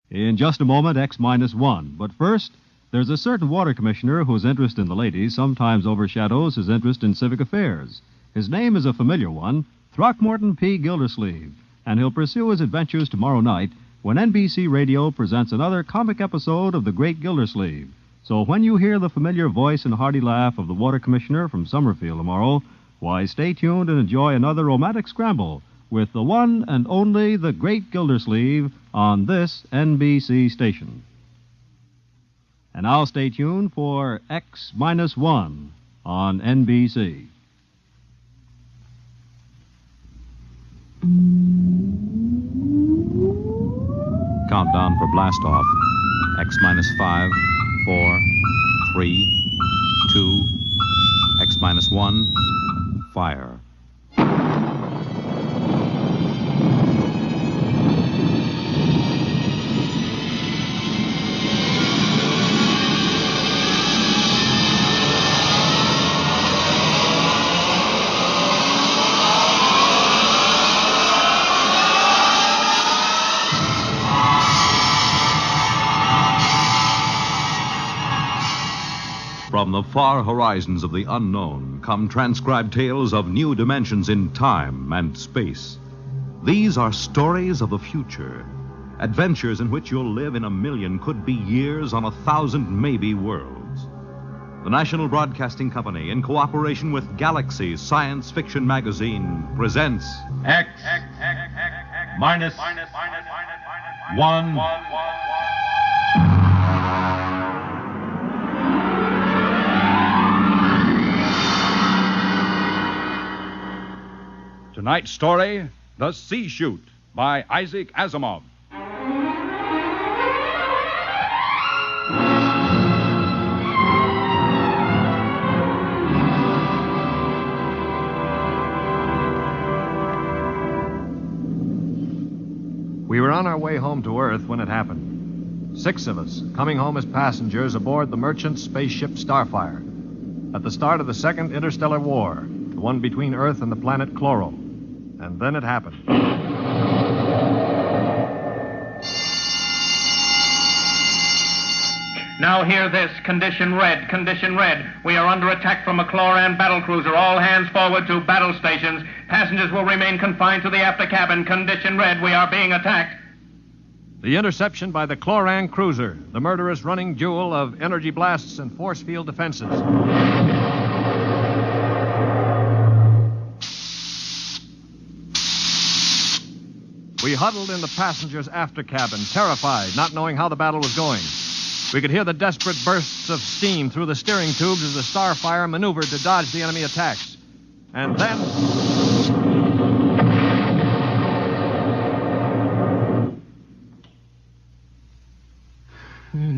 In just a moment, X-1. But first, there's a certain water commissioner whose interest in the ladies sometimes overshadows his interest in civic affairs. His name is a familiar one, Throckmorton P. Gildersleeve, and he'll pursue his adventures tomorrow night when NBC Radio presents another comic episode of The Great Gildersleeve. So when you hear the familiar voice and hearty laugh of the water commissioner from Summerfield tomorrow, why, stay tuned and enjoy another romantic scramble with the one and only The Great Gildersleeve on this NBC station. And now stay tuned for X-1 on NBC. Countdown for blast off. X-5, 4, 3, 2, X-1, fire. From the far horizons of the unknown come transcribed tales of new dimensions in time and space. These are stories of the future, adventures in which you'll live in a million, could be years, on 1,000 maybe worlds. The National Broadcasting Company, in cooperation with Galaxy Science Fiction Magazine, presents X minus 1. Tonight's story, The Sea Chute, by Isaac Asimov. We were on our way home to Earth when it happened. 6 of us, coming home as passengers aboard the merchant spaceship Starfire. At the start of the Second Interstellar War, the one between Earth and the planet Chloro. And then it happened. Now hear this. Condition red. Condition red. We are under attack from a Chloran battlecruiser. All hands forward to battle stations. Passengers will remain confined to the after cabin. Condition red. We are being attacked. The interception by the Chloran cruiser, the murderous running jewel of energy blasts and force field defenses. We huddled in the passengers' after cabin, terrified, not knowing how the battle was going. We could hear the desperate bursts of steam through the steering tubes as the Starfire maneuvered to dodge the enemy attacks. And then...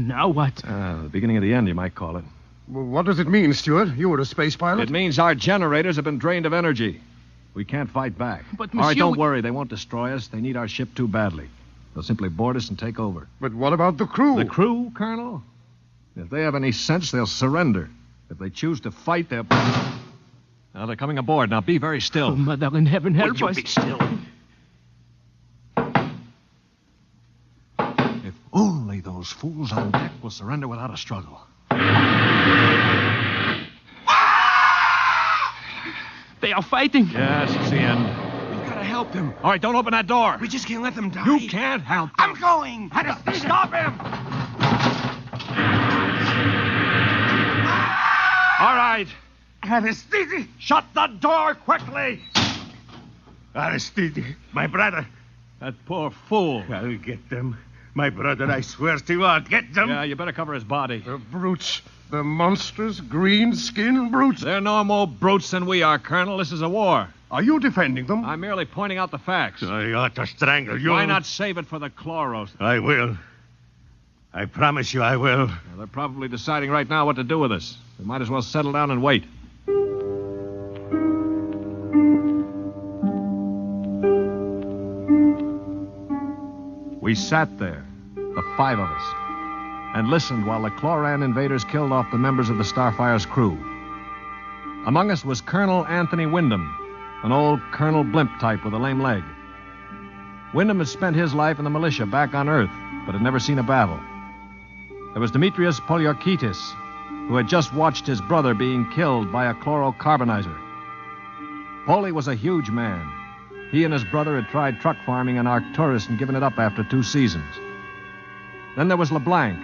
Now what? The beginning of the end, you might call it. Well, what does it mean, Stuart? You were a space pilot? It means our generators have been drained of energy. We can't fight back. But, All right, Monsieur... don't worry. They won't destroy us. They need our ship too badly. They'll simply board us and take over. But what about the crew? The crew, Colonel? If they have any sense, they'll surrender. If they choose to fight, they'll... Now, they're coming aboard. Now, be very still. Oh, Mother in heaven, help us. Be still. If only those fools on deck will surrender without a struggle. They are fighting. Yes, it's the end. We've got to help them. All right, don't open that door. We just can't let them die. You can't help them. I'm going. Stop him. All right. Aristide. Shut the door quickly. Aristide, my brother. That poor fool. I'll get them. My brother, I swear to you, I'll get them. Yeah, you better cover his body. The brutes. The monstrous green-skinned brutes. They're no more brutes than we are, Colonel. This is a war. Are you defending them? I'm merely pointing out the facts. I ought to strangle you. Why not save it for the Chloros? I will. I promise you I will. Well, they're probably deciding right now what to do with us. We might as well settle down and wait. We sat there, the 5 of us, and listened while the Chloran invaders killed off the members of the Starfire's crew. Among us was Colonel Anthony Wyndham, an old Colonel Blimp type with a lame leg. Wyndham had spent his life in the militia back on Earth, but had never seen a battle. There was Demetrius Poliorketis, who had just watched his brother being killed by a chlorocarbonizer. Polly was a huge man. He and his brother had tried truck farming in Arcturus and given it up after 2 seasons. Then there was LeBlanc,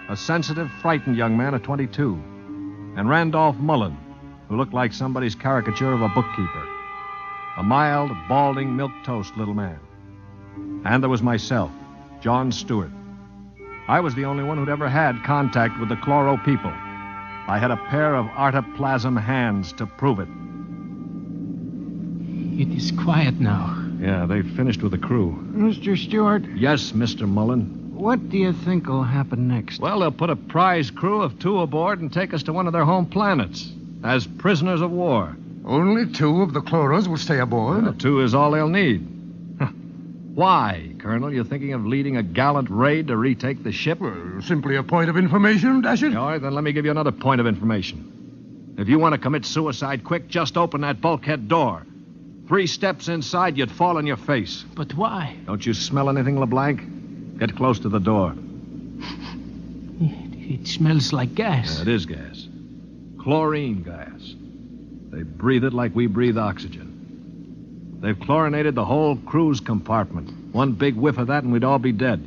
a sensitive, frightened young man of 22, and Randolph Mullen, who looked like somebody's caricature of a bookkeeper. A mild, balding, milquetoast little man. And there was myself, John Stewart. I was the only one who'd ever had contact with the chloro people. I had a pair of artoplasm hands to prove it. It is quiet now. Yeah, they've finished with the crew. Mr. Stewart, Yes, Mr. Mullen. what do you think will happen next? Well, they'll put a prize crew of 2 aboard and take us to one of their home planets as prisoners of war. Only 2 of the chloros will stay aboard. Well, 2 is all they'll need. Why, Colonel? You thinking of leading a gallant raid to retake the ship? Well, simply a point of information, dash it. All right, then let me give you another point of information. If you want to commit suicide quick, just open that bulkhead door. 3 steps inside, you'd fall on your face. But why? Don't you smell anything, LeBlanc? Get close to the door. It smells like gas. Yeah, it is gas. Chlorine gas. They breathe it like we breathe oxygen. They've chlorinated the whole crew's compartment. One big whiff of that and we'd all be dead.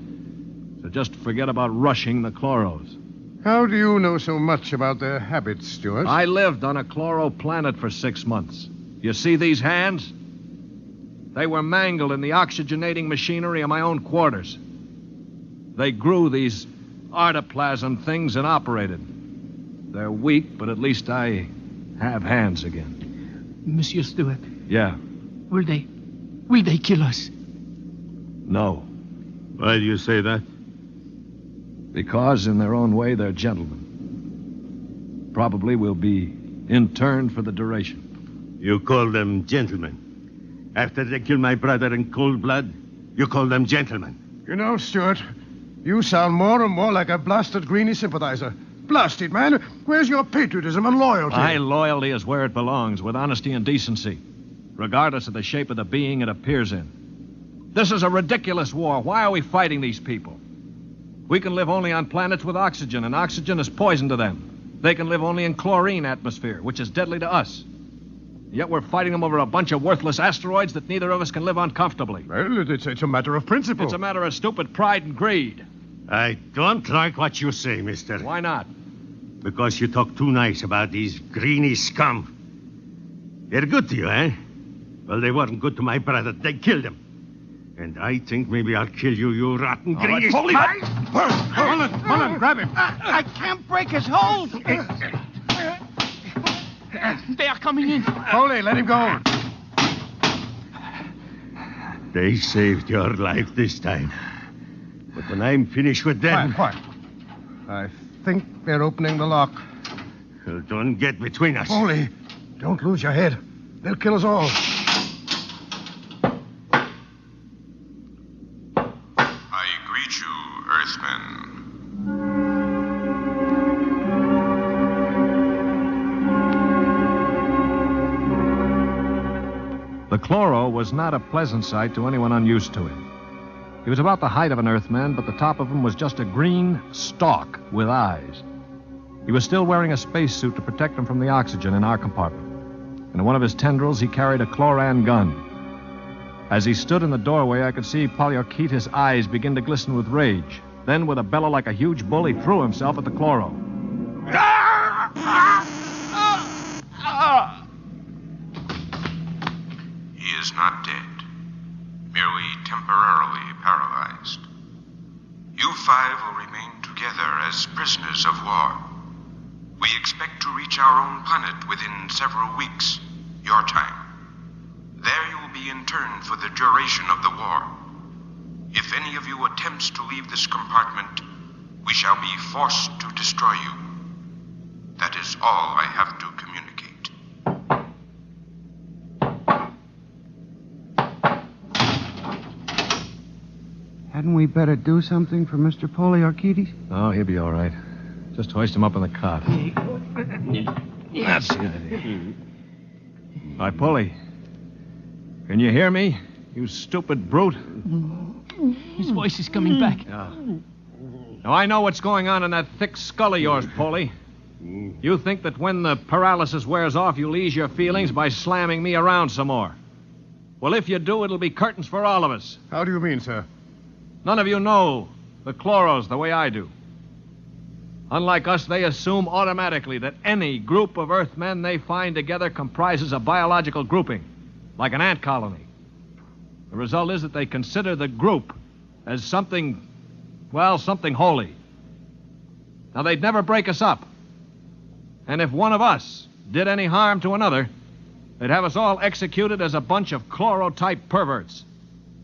So just forget about rushing the chloros. How do you know so much about their habits, Stewart? I lived on a chloro planet for 6 months. You see these hands? They were mangled in the oxygenating machinery of my own quarters. They grew these artoplasm things and operated. They're weak, but at least I have hands again. Monsieur Stewart, Yeah. will they kill us? No. Why do you say that? Because in their own way, they're gentlemen. Probably will be interned for the duration. You call them gentlemen. After they killed my brother in cold blood, you call them gentlemen. You know, Stewart, you sound more and more like a blasted Greenie sympathizer. Blasted, man. Where's your patriotism and loyalty? My loyalty is where it belongs, with honesty and decency, regardless of the shape of the being it appears in. This is a ridiculous war. Why are we fighting these people? We can live only on planets with oxygen, and oxygen is poison to them. They can live only in chlorine atmosphere, which is deadly to us. Yet we're fighting them over a bunch of worthless asteroids that neither of us can live on comfortably. Well, it's a matter of principle. It's a matter of stupid pride and greed. I don't like what you say, mister. Why not? Because you talk too nice about these greeny scum. They're good to you, eh? Well, they weren't good to my brother. They killed him. And I think maybe I'll kill you, you rotten greeny... Mullen, grab him. I can't break his hold. They are coming in. Foley, let him go. They saved your life this time. But when I'm finished with them... Quiet. I think they're opening the lock. Well, don't get between us. Foley, don't lose your head. They'll kill us all. I greet you, Earthmen. The chloro was not a pleasant sight to anyone unused to it. He was about the height of an Earthman, but the top of him was just a green stalk with eyes. He was still wearing a spacesuit to protect him from the oxygen in our compartment. And in one of his tendrils, he carried a chloran gun. As he stood in the doorway, I could see Poliorketis' eyes begin to glisten with rage. Then, with a bellow like a huge bull, he threw himself at the chloro. He is not dead, merely temporarily paralyzed. You 5 will remain together as prisoners of war. We expect to reach our own planet within several weeks, your time. There you will be interned for the duration of the war. If any of you attempts to leave this compartment, we shall be forced to destroy you. That is all I have to communicate. Hadn't we better do something for Mr. Poliorketis? Oh, he'll be all right. Just hoist him up in the cot. That's the idea. All right, Polly. Can you hear me? you stupid brute. His voice is coming back. Yeah. Now, I know what's going on in that thick skull of yours, Polly. You think that when the paralysis wears off, you'll ease your feelings by slamming me around some more. Well, if you do, it'll be curtains for all of us. How do you mean, sir? None of you know the chloros the way I do. Unlike us, they assume automatically that any group of Earthmen they find together comprises a biological grouping, like an ant colony. The result is that they consider the group as something, well, something holy. Now, they'd never break us up. And if one of us did any harm to another, they'd have us all executed as a bunch of chloro-type perverts,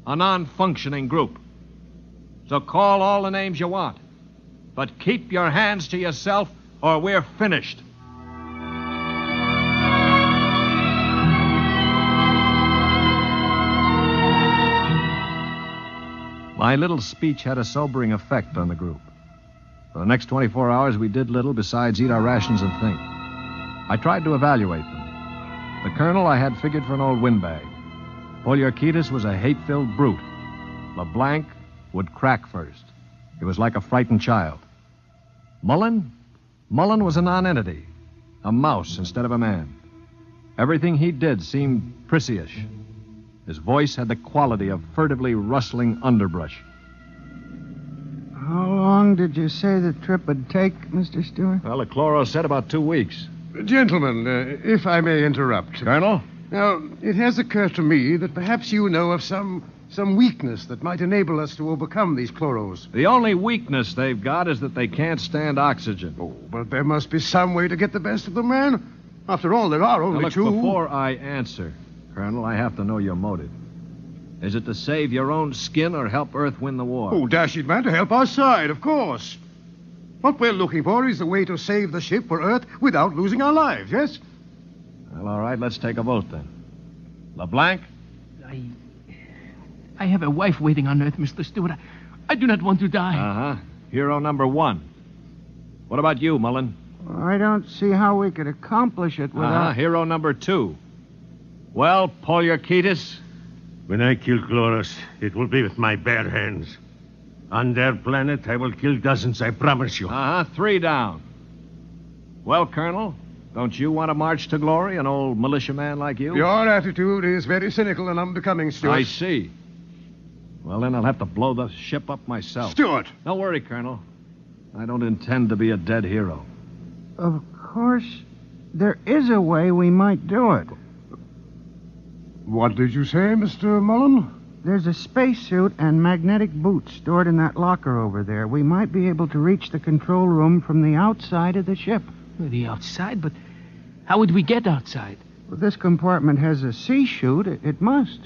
a non-functioning group. So call all the names you want. But keep your hands to yourself, or we're finished. My little speech had a sobering effect on the group. For the next 24 hours, we did little besides eat our rations and think. I tried to evaluate them. The colonel I had figured for an old windbag. Poliorcetes was a hate-filled brute. LeBlanc would crack first. He was like a frightened child. Mullen was a nonentity, a mouse instead of a man. Everything he did seemed prissyish. His voice had the quality of furtively rustling underbrush. How long did you say the trip would take, Mr. Stewart? Well, the chloro said about 2 weeks. Gentlemen, if I may interrupt. Colonel? Now, it has occurred to me that perhaps you know of some weakness that might enable us to overcome these chloros. The only weakness they've got is that they can't stand oxygen. Oh, but there must be some way to get the best of them, man. After all, there are only now, look, two. Before I answer, Colonel, I have to know your motive. Is it to save your own skin or help Earth win the war? Oh, dash it, man, to help our side, of course. What we're looking for is a way to save the ship for Earth without losing our lives, yes? Well, all right, let's take a vote then. LeBlanc? I have a wife waiting on Earth, Mr. Stewart. I do not want to die. Uh-huh. Hero number 1. What about you, Mullen? I don't see how we could accomplish it without... Hero number 2. Well, Poliorcetes? When I kill chloros, it will be with my bare hands. On their planet, I will kill dozens, I promise you. 3 down. Well, Colonel, don't you want to march to glory, an old militiaman like you? Your attitude is very cynical and unbecoming, Stuart. I see. Well, then I'll have to blow the ship up myself. Stuart! Don't worry, Colonel. I don't intend to be a dead hero. Of course, there is a way we might do it. What did you say, Mr. Mullen? There's a spacesuit and magnetic boots stored in that locker over there. We might be able to reach the control room from the outside of the ship. The outside? But how would we get outside? Well, this compartment has a sea chute. It must.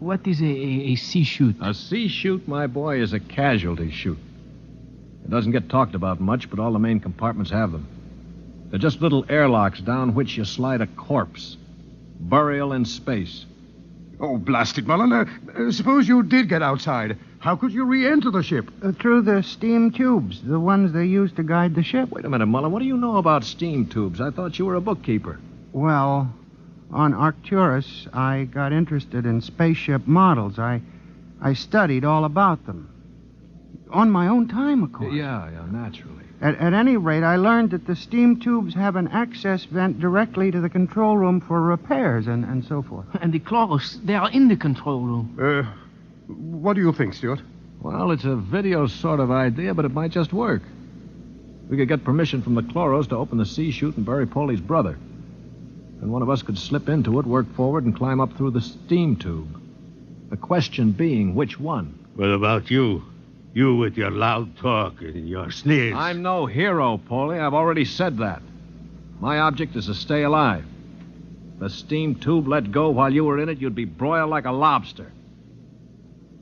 What is a sea chute? A sea chute, my boy, is a casualty chute. It doesn't get talked about much, but all the main compartments have them. They're just little airlocks down which you slide a corpse. Burial in space. Oh, blast it, Mullen. Suppose you did get outside. How could you re-enter the ship? Through the steam tubes, the ones they use to guide the ship. Wait a minute, Mullen. What do you know about steam tubes? I thought you were a bookkeeper. Well, on Arcturus, I got interested in spaceship models. I studied all about them. On my own time, of course. Yeah, naturally. At any rate, I learned that the steam tubes have an access vent directly to the control room for repairs and so forth. And the chloros, they are in the control room. What do you think, Stuart? Well, it's a video sort of idea, but it might just work. We could get permission from the chloros to open the sea chute and bury Polly's brother. And one of us could slip into it, work forward, and climb up through the steam tube. The question being, which one? What about you? You with your loud talk and your sneers. I'm no hero, Polly. I've already said that. My object is to stay alive. The steam tube let go while you were in it, you'd be broiled like a lobster.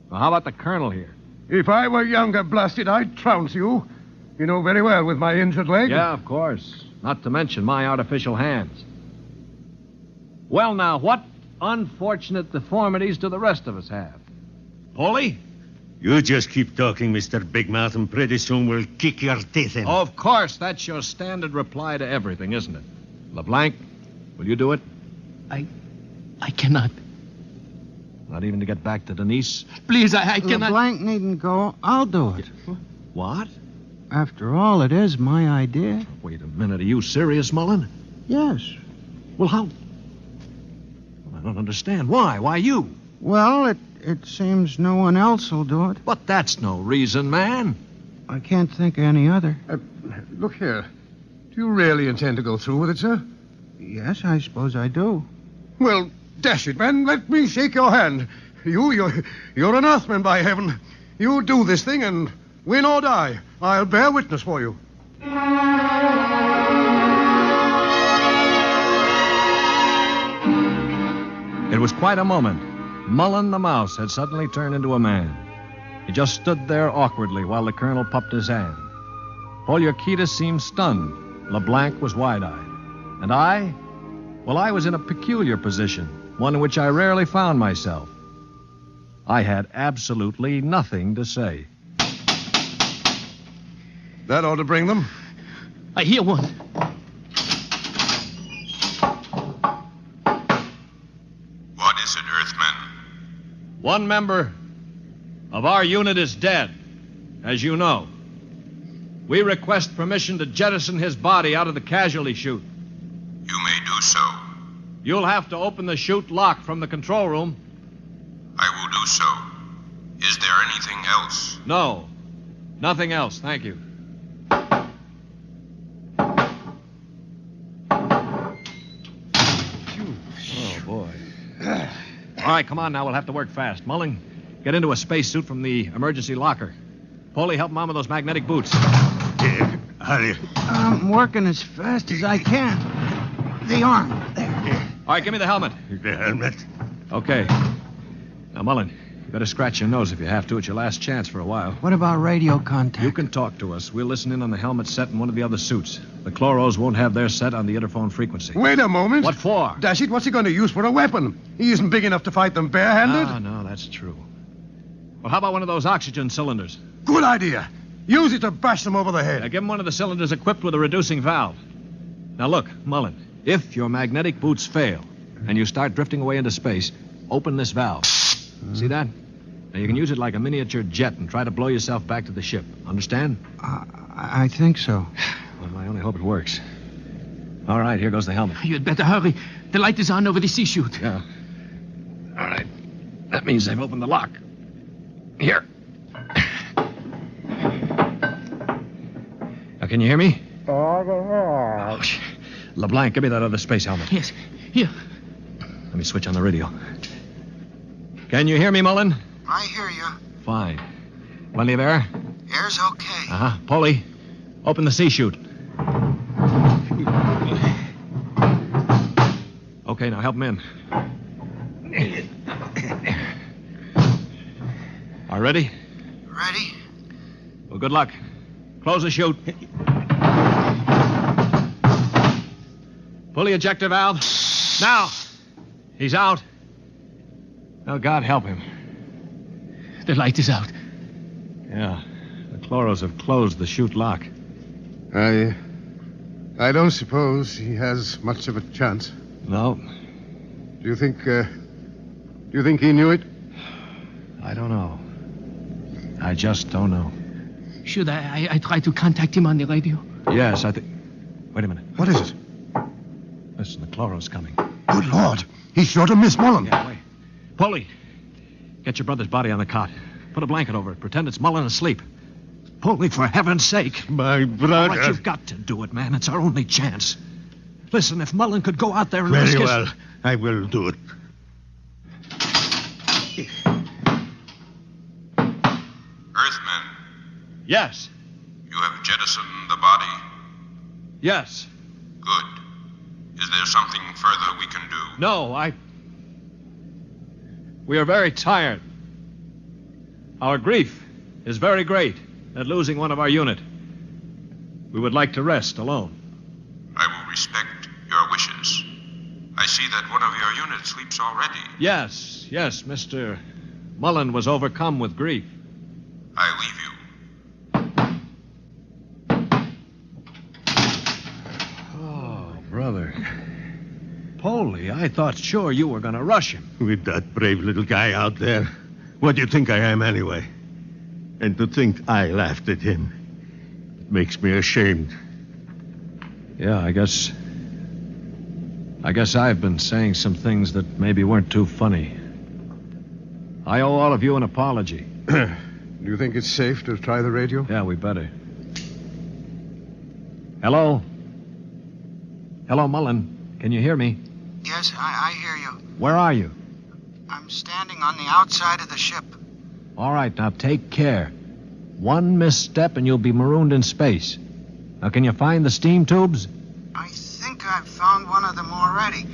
Well, how about the colonel here? If I were younger, blasted, I'd trounce you. You know very well with my injured leg. Yeah, of course. Not to mention my artificial hands. Well, now, what unfortunate deformities do the rest of us have? Polly? You just keep talking, Mr. Big Mouth, and pretty soon we'll kick your teeth in. Of course, that's your standard reply to everything, isn't it? LeBlanc, will you do it? I cannot. Not even to get back to Denise? Please, I cannot... LeBlanc needn't go. I'll do it. What? After all, it is my idea. Wait a minute. Are you serious, Mullen? Yes. Well, how... I don't understand. Why? Why you? Well, it seems no one else will do it. But that's no reason, man. I can't think of any other. Look here. Do you really intend to go through with it, sir? Yes, I suppose I do. Well, dash it, man. Let me shake your hand. You're an Earthman, by heaven. You do this thing and win or die. I'll bear witness for you. It was quite a moment. Mullen the mouse had suddenly turned into a man. He just stood there awkwardly while the colonel puffed his hand. Poliorcetes seemed stunned. LeBlanc was wide-eyed. And I? Well, I was in a peculiar position, one in which I rarely found myself. I had absolutely nothing to say. That ought to bring them. I hear one. What is it, Earthman? One member of our unit is dead, as you know. We request permission to jettison his body out of the casualty chute. You may do so. You'll have to open the chute lock from the control room. I will do so. Is there anything else? No. Nothing else, thank you. Oh, boy. All right, come on now. We'll have to work fast. Mullen, get into a spacesuit from the emergency locker. Polly, help Mom with those magnetic boots. Hurry. I'm working as fast as I can. The arm. There. All right, give me the helmet. The helmet. Okay. Now, Mullen, you better scratch your nose if you have to. It's your last chance for a while. What about radio contact? You can talk to us. We'll listen in on the helmet set in one of the other suits. The Chloros won't have their set on the interphone frequency. Wait a moment. What for? Dash it, what's he going to use for a weapon? He isn't big enough to fight them barehanded. Ah, no, that's true. Well, how about one of those oxygen cylinders? Good idea. Use it to bash them over the head. Now, give him one of the cylinders equipped with a reducing valve. Now, look, Mullen, if your magnetic boots fail and you start drifting away into space, open this valve. See that? Now, you can use it like a miniature jet and try to blow yourself back to the ship. Understand? I think so. Well, I only hope it works. All right, here goes the helmet. You'd better hurry. The light is on over the sea chute. Yeah. All right. That means they've opened the lock. Here. Now, can you hear me? Oh, LeBlanc, give me that other space helmet. Yes, here. Let me switch on the radio. Can you hear me, Mullen? I hear you. Fine. Plenty of air? Air's okay. Uh-huh. Polly, open the sea chute. Okay, now help him in. All right, ready? Ready? Well, good luck. Close the chute. Pull the ejector valve. Now. He's out. Oh, God help him. The light is out. Yeah. The Chloros have closed the chute lock. I don't suppose he has much of a chance. No. Do you think he knew it? I don't know. I just don't know. Should I try to contact him on the radio? Yes, I think... Wait a minute. What is it? Listen, the Chloros coming. Good Lord. He's sure to miss Mullen. Yeah, wait. Polly, get your brother's body on the cot. Put a blanket over it. Pretend it's Mullen asleep. Polly, for heaven's sake. My brother. All right, you've got to do it, man. It's our only chance. Listen, if Mullen could go out there and Very risk his... well. I will do it. Earthman, Yes. you have jettisoned the body. Yes. Good. Is there something further we can do? No, We are very tired. Our grief is very great at losing one of our unit. We would like to rest alone. I will respect your wishes. I see that one of your units sleeps already. Yes, Mr. Mullen was overcome with grief. I leave you. Oh, brother. Polly, I thought sure you were going to rush him. With that brave little guy out there. What do you think I am, anyway? And to think I laughed at him. It makes me ashamed. Yeah, I guess I've been saying some things that maybe weren't too funny. I owe all of you an apology. Do you think it's safe to try the radio? Yeah, we better. Hello? Hello, Mullen. Can you hear me? Yes, I hear you. Where are you? I'm standing on the outside of the ship. All right, now take care. One misstep and you'll be marooned in space. Now, can you find the steam tubes? I think I've found one of them already.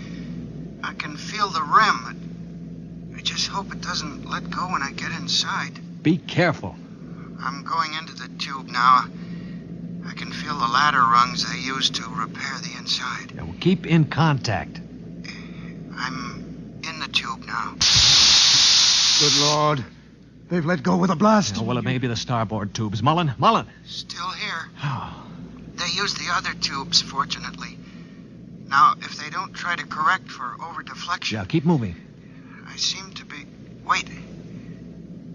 I can feel the rim. I just hope it doesn't let go when I get inside. Be careful. I'm going into the tube now. I can feel the ladder rungs they use to repair the inside. Yeah, well, keep in contact. I'm in the tube now. Good Lord. They've let go with a blast. Yeah, well, it may be the starboard tubes. Mullen! Still here. They use the other tubes, fortunately. Now, if they don't try to correct for over-deflection... Yeah, keep moving. I seem to be... Wait.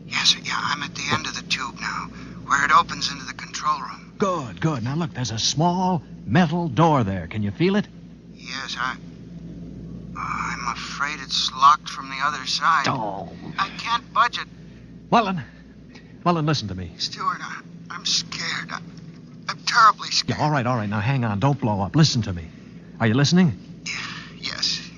Yes, yeah, I'm at the end of the tube now, where it opens into the control room. Good. Now, look, there's a small metal door there. Can you feel it? Yes, I'm afraid it's locked from the other side. Oh. I can't budge it. Mullen, listen to me. Stewart, I'm scared. I'm terribly scared. Yeah, all right. Now, hang on. Don't blow up. Listen to me. Are you listening? Yes.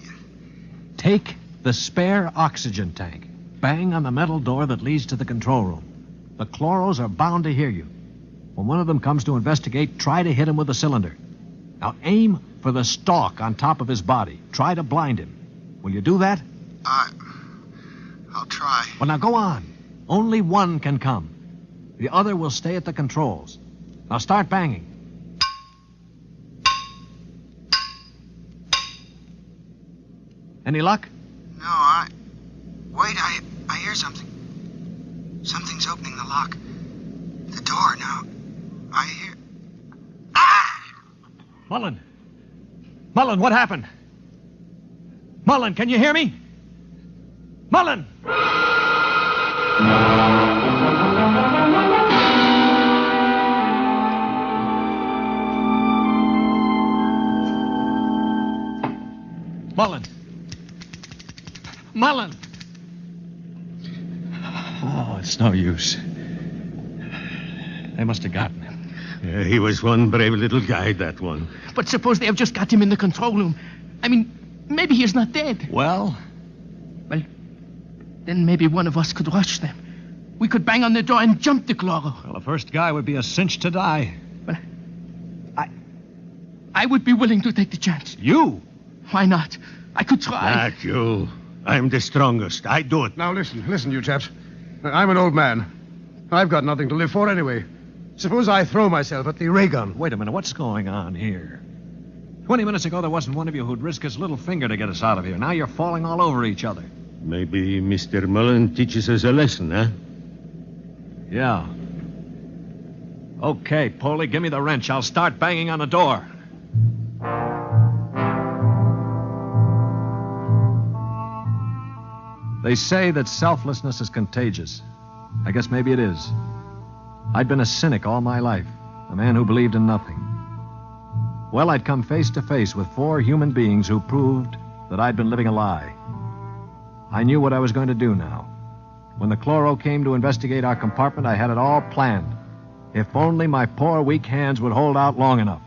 Take the spare oxygen tank. Bang on the metal door that leads to the control room. The chloros are bound to hear you. When one of them comes to investigate, try to hit him with a cylinder. Now, aim for the stalk on top of his body. Try to blind him. Will you do that? I'll try. Well, now, go on. Only one can come. The other will stay at the controls. Now, start banging. Any luck? No, Wait, I hear something. Something's opening the lock. The door now. I hear... Mullen, what happened? Mullen, can you hear me? Mullen! Mullen! Oh, it's no use. They must have gotten him. Yeah, he was one brave little guy, that one. But suppose they have just got him in the control room. I mean, maybe he's not dead. Well, then maybe one of us could rush them. We could bang on the door and jump the chloro. the first guy would be a cinch to die. Well, I would be willing to take the chance. You? Why not? I could try. Not you. I'm the strongest. I do it. Now, listen, you chaps. I'm an old man. I've got nothing to live for anyway. Suppose I throw myself at the ray gun. Wait a minute, what's going on here? 20 minutes ago, there wasn't one of you who'd risk his little finger to get us out of here. Now you're falling all over each other. Maybe Mr. Mullen teaches us a lesson, huh? Yeah. Okay, Polly, give me the wrench. I'll start banging on the door. They say that selflessness is contagious. I guess maybe it is. I'd been a cynic all my life, a man who believed in nothing. Well, I'd come face to face with 4 human beings who proved that I'd been living a lie. I knew what I was going to do now. When the chloro came to investigate our compartment, I had it all planned. If only my poor, weak hands would hold out long enough.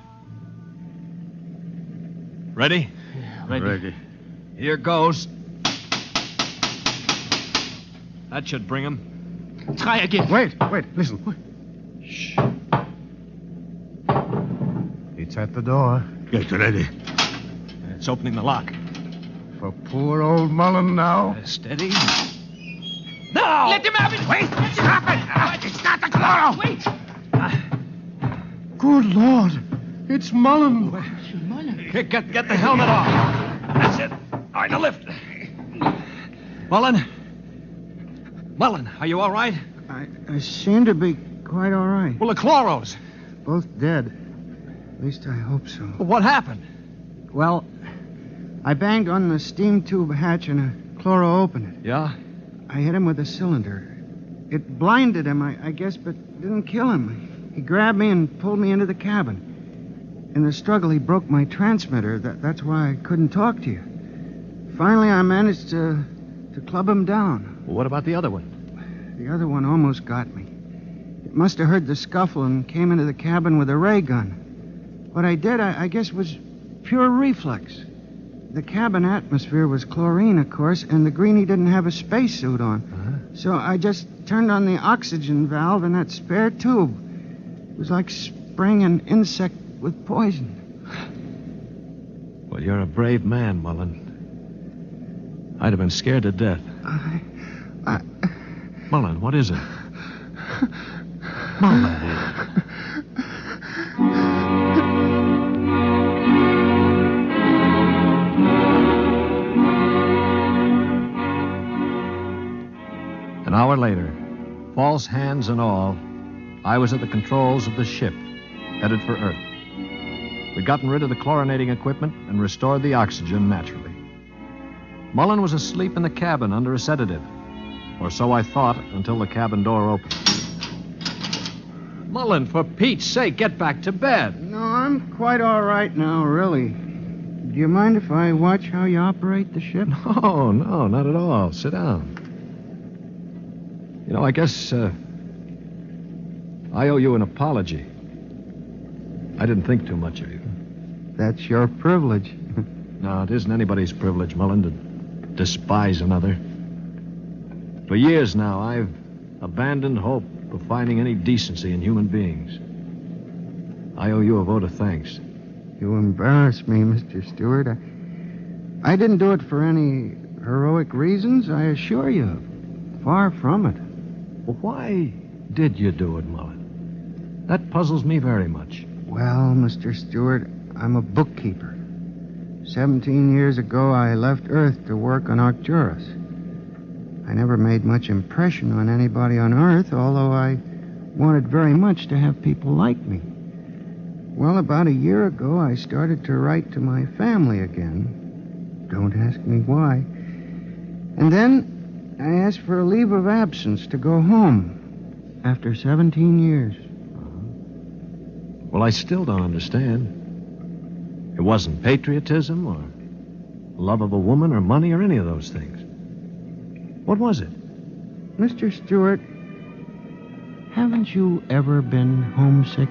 Ready? Ready. Here goes. That should bring him. Try again. Wait, listen. Shh. It's at the door. Get ready. It's opening the lock. For poor old Mullen now. Steady. No! Let him have it! Wait! Stop it! It's not the chloro! Wait! Good Lord. It's Mullen. Mullen. Get the helmet off. That's it. All right, now lift. Mullen, are you all right? I seem to be quite all right. Well, the chloros. Both dead. At least I hope so. Well, what happened? Well, I banged on the steam tube hatch and a chloro opened it. Yeah? I hit him with a cylinder. It blinded him, I guess, but didn't kill him. He grabbed me and pulled me into the cabin. In the struggle, he broke my transmitter. That's why I couldn't talk to you. Finally, I managed to club him down. Well, what about the other one? The other one almost got me. It must have heard the scuffle and came into the cabin with a ray gun. What I did, I guess, was pure reflex. The cabin atmosphere was chlorine, of course, and the greenie didn't have a spacesuit on. So I just turned on the oxygen valve in that spare tube. It was like spraying an insect with poison. Well, you're a brave man, Mullen. I'd have been scared to death. Mullen, what is it? Mullen. An hour later, false hands and all, I was at the controls of the ship, headed for Earth. We'd gotten rid of the chlorinating equipment and restored the oxygen naturally. Mullen was asleep in the cabin under a sedative. Or so I thought until the cabin door opened. Mullen, for Pete's sake, get back to bed. No, I'm quite all right now, really. Do you mind if I watch how you operate the ship? No, not at all. Sit down. You know, I guess I owe you an apology. I didn't think too much of you. That's your privilege. No, it isn't anybody's privilege, Mullen, to despise another. For years now, I've abandoned hope of finding any decency in human beings. I owe you a vote of thanks. You embarrass me, Mr. Stewart. I didn't do it for any heroic reasons, I assure you. Far from it. Well, why did you do it, Mullen? That puzzles me very much. Well, Mr. Stewart, I'm a bookkeeper. 17 years ago, I left Earth to work on Arcturus. I never made much impression on anybody on Earth, although I wanted very much to have people like me. Well, about a year ago, I started to write to my family again. Don't ask me why. And then I asked for a leave of absence to go home after 17 years. Well, I still don't understand. It wasn't patriotism or love of a woman or money or any of those things. What was it? Mr. Stewart, haven't you ever been homesick?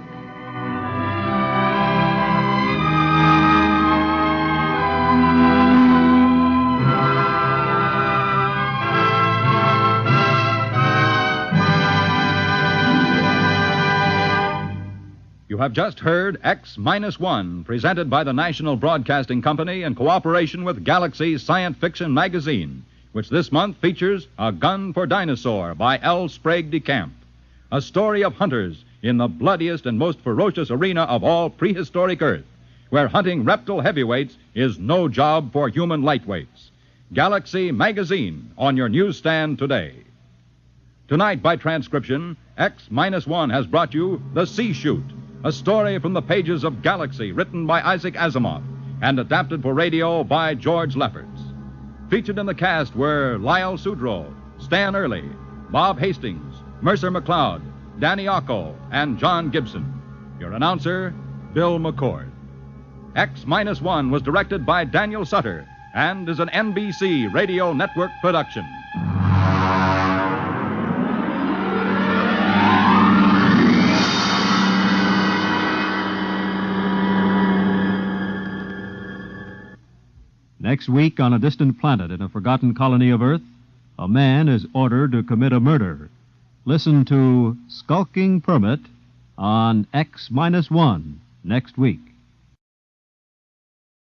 You have just heard X-1, presented by the National Broadcasting Company in cooperation with Galaxy Science Fiction Magazine, which this month features A Gun for Dinosaur by L. Sprague de Camp, a story of hunters in the bloodiest and most ferocious arena of all prehistoric Earth, where hunting reptile heavyweights is no job for human lightweights. Galaxy Magazine on your newsstand today. Tonight, by transcription, X-1 has brought you The Sea Chute, a story from the pages of Galaxy, written by Isaac Asimov and adapted for radio by George Lefferts. Featured in the cast were Lyle Sudrow, Stan Early, Bob Hastings, Mercer McLeod, Danny Ocko, and John Gibson. Your announcer, Bill McCord. X-1 was directed by Daniel Sutter and is an NBC Radio Network production. Next week, on a distant planet in a forgotten colony of Earth, a man is ordered to commit a murder. Listen to Skulking Permit on X-1 next week.